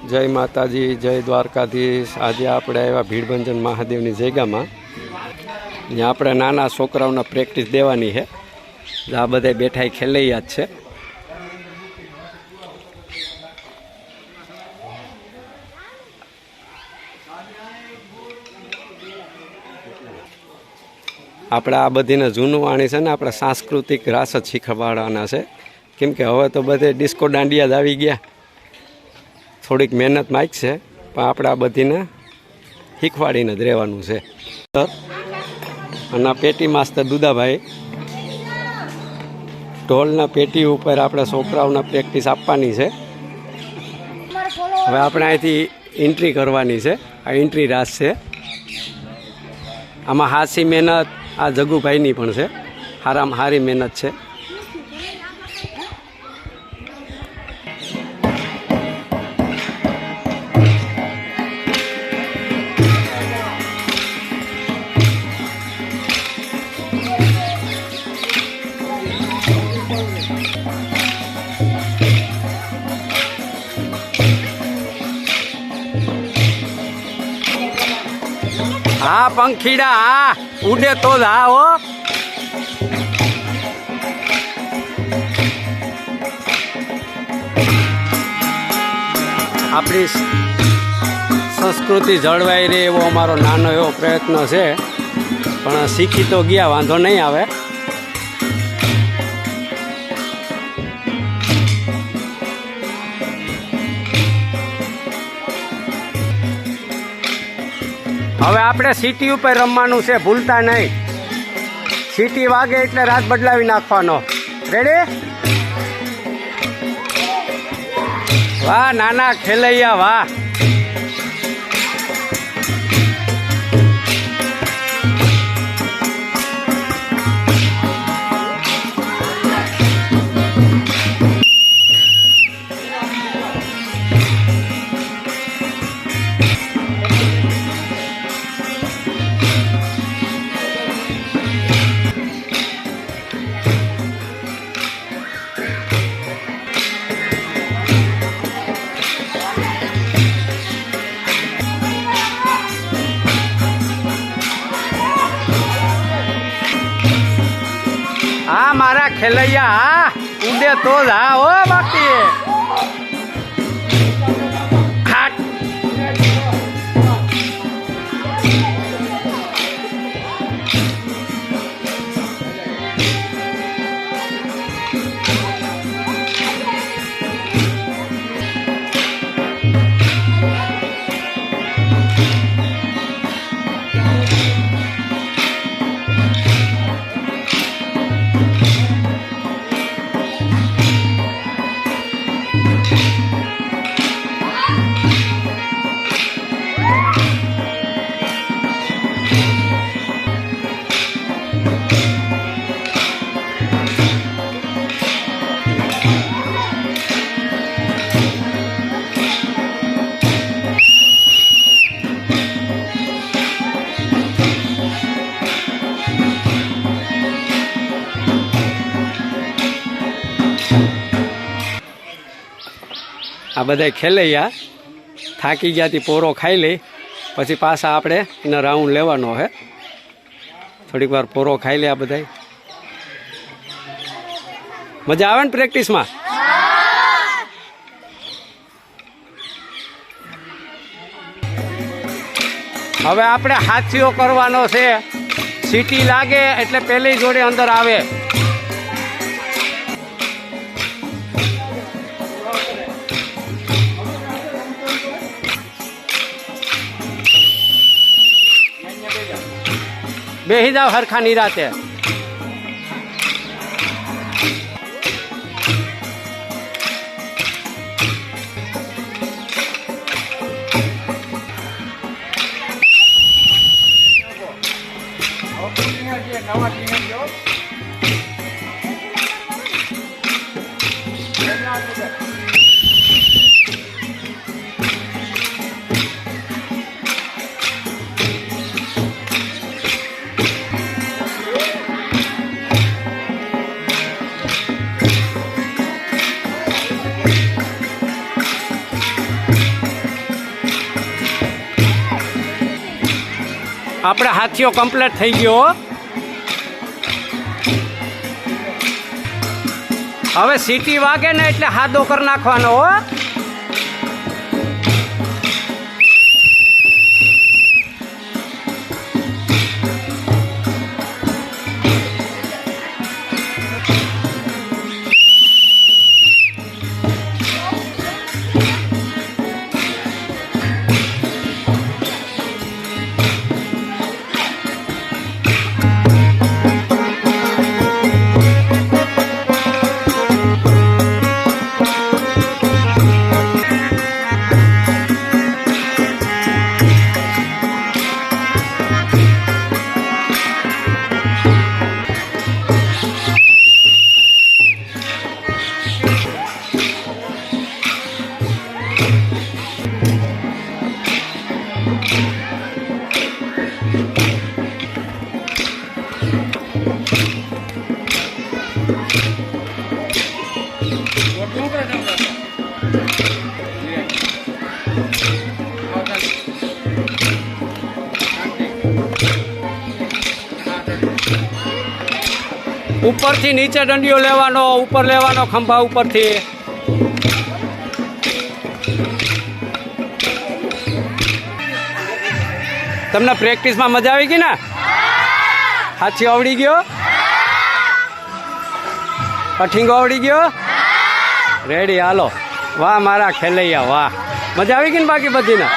જય માતાજી, જય દ્વારકાધીશ। આજે આપણે આવ્યા ભીડભંજન મહાદેવની જગ્યામાં, જ્યાં આપણે નાના છોકરાઓને પ્રેક્ટિસ દેવાની છે। આ બધા બેઠા ખેલૈયા જ છે। આપણે આ બધીને જૂનું વાણી છે ને આપણે સાંસ્કૃતિક રાસ જ શીખવાડવાના છે, કેમ કે હવે તો બધે ડિસ્કો દાંડિયા જ આવી ગયા। થોડીક મહેનત માગશે પણ આપણે આ બધીને શીખવાડીને જ રહેવાનું છે। અને પેટી માસ્તર દુદાભાઈ ઢોલના પેટી ઉપર આપણે છોકરાઓને પ્રેક્ટિસ આપવાની છે। હવે આપણે અહીંથી એન્ટ્રી કરવાની છે। આ એન્ટ્રી રાસ છે। આમાં હાસી મહેનત આ જગુભાઈની પણ છે, સારામાં સારી મહેનત છે। હા પંખીડા, હા ઉડે તો જ હા હો। આપણી સંસ્કૃતિ જળવાઈ રહે એવો અમારો નાનો એવો પ્રયત્ન છે, પણ શીખી તો ગયા, વાંધો નહીં આવે। હવે આપણે સીટી ઉપર રમવાનું છે, ભૂલતા નહીં। સીટી વાગે એટલે રાત બદલાવી નાખવાનો। રેડી? વાહ નાના ખેલૈયા, વાહ। હા મારા ખેલૈયા, હા ઉડે તો જ હા હો બાકી। આ બધા ખેલૈયા થાકી ગયાથી પોરો ખાઈ લે, પછી પાછા આપણે એનો રાઉન્ડ લેવાનો છે। થોડીક વાર પોરો ખાઈ લે આ બધા। મજા આવે ને પ્રેક્ટિસમાં? હવે આપણે હાથીઓ કરવાનો છે। સીટી લાગે એટલે પેલી જોડે અંદર આવે। બેસી જાવ હરખા નિરાતે। આપણે હાથીઓ કમ્પ્લીટ થઈ ગયો. હવે સીટી વાગે ને એટલે હાદો કરી નાખવાનો હો. ઉપરથી નીચે દંડીઓ લેવાનો, ઉપર લેવાનો ખંભા ઉપરથી. તમને પ્રેક્ટિસમાં મજા આવી ગઈ ને? હાથી આવડી ગયો? પઠીંગો આવડી ગયો? રેડી, હાલો. વાહ મારા ખેલૈયા, વાહ. મજા આવી ગઈ ને બાકી બધીને?